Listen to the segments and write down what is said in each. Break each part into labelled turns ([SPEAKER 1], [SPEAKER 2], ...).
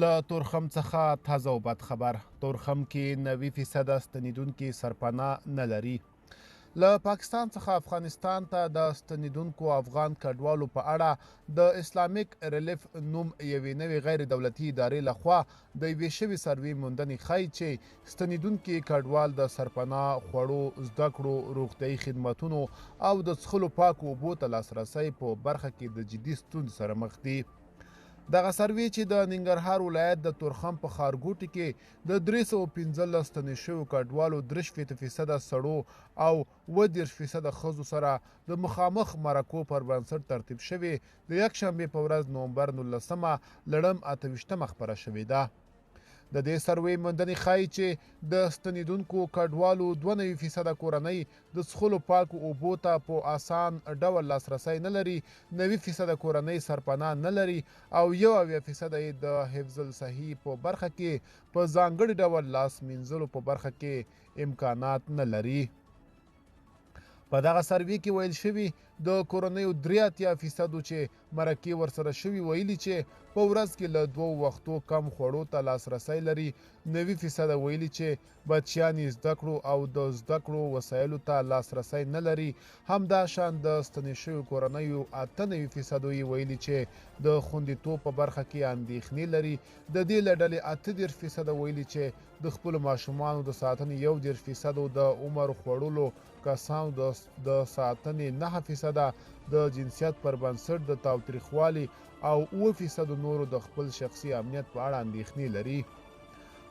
[SPEAKER 1] له تورخم څخه تازه او بد خبر. تورخم کې 90% ستنېدونکي سرپناه نه لري. له پاکستان څخه افغانستان ته د ستنېدونکو افغان کډوالو په اړه د اسلامیک ریلیف نوم یوې نوې غیر دولتي ادارې لخوا د یوې شوې سروې موندنې ښایي چې ستنېدونکي کډوال د سرپناه، خوړو، زده کړو، روغتیایي خدمتونو او د څښلو پاکو اوبو ته لاسرسی په برخه کې د جدي ستونزې سره مخ دي. دغه سروې چې د ننګرهار ولایت د تورخم په ښارګوټي کې د 315 ستنې شویو کډوالو 63% سړو او 30% ښځو سره د مخامخ مرکو پر بنسټ ترتیب شوې د یکشنبې په ورځ نومبر 19 لړم 28 خپره شوې ده. د دې سروې موندنې ښایي چې د ستنېدونکو کډوالو 92% کورنۍ د څښلو پاکو اوبو ته په اسان ډول لاسرسی نه لري، 90% کورنۍ سرپناه نه لري او 71% یې د حفظ الصحې په برخه کې په ځانګړي ډول لاس مینځلو په برخه کې امکانات نه لري. په دغه سروې کې ویل شوي د کورنیو 83% چې مرکې ورسره شوي ویلي چې په ورځ کې له 2 وختو کم خوړو ته لاسرسی لري، 90% ویلي چې بچیان یې زده کړو او د زده کړو وسایلو ته لاسرسی نه لري. همداشان د ستنې شویو کورنیو 98% یې ویلي چې د خوندیتوب په برخه کې اندېښنې لري. د دې له ډلې 38% ویلي چې د خپلو ماشومانو د ساتنې 1% د عمر خوړلو کسانو د ساتنې 9% د جنسیت پر بنسټ د تاوتریخوالي او 7% نورو د خپل شخصي امنیت په اړه اندېښنې لري.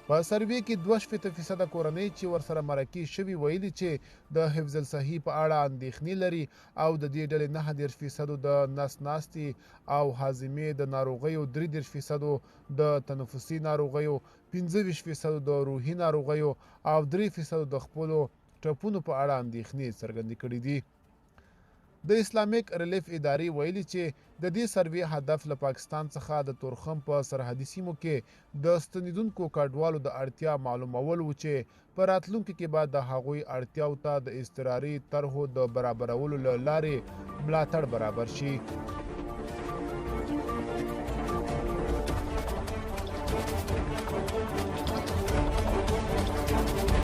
[SPEAKER 1] په سروې کې 62% کورنۍ چې ورسره مرکې شوي ویلي چې د حفظ الصحې په اړه اندېښنې لري او د دې ډلې 39% د نس ناستې او هاضمې د ناروغیو، 33% د تنفسي ناروغیو، 25% د روحي ناروغیو او 3% د خپلو ټپونو په اړه اندېښنې څرګندې کړي دي. د اسلامیک ریلیف ادارې ویلي چې د دې سروې هدف له پاکستان څخه د تورخم په سرحدي سیمو کې د ستنېدونکو کډوالو د اړتیا معلومول و چې په راتلونکي کې به د هغوی اړتیاو ته د اضطراري طرحو د برابرولو له لارې ملاتړ برابر شي.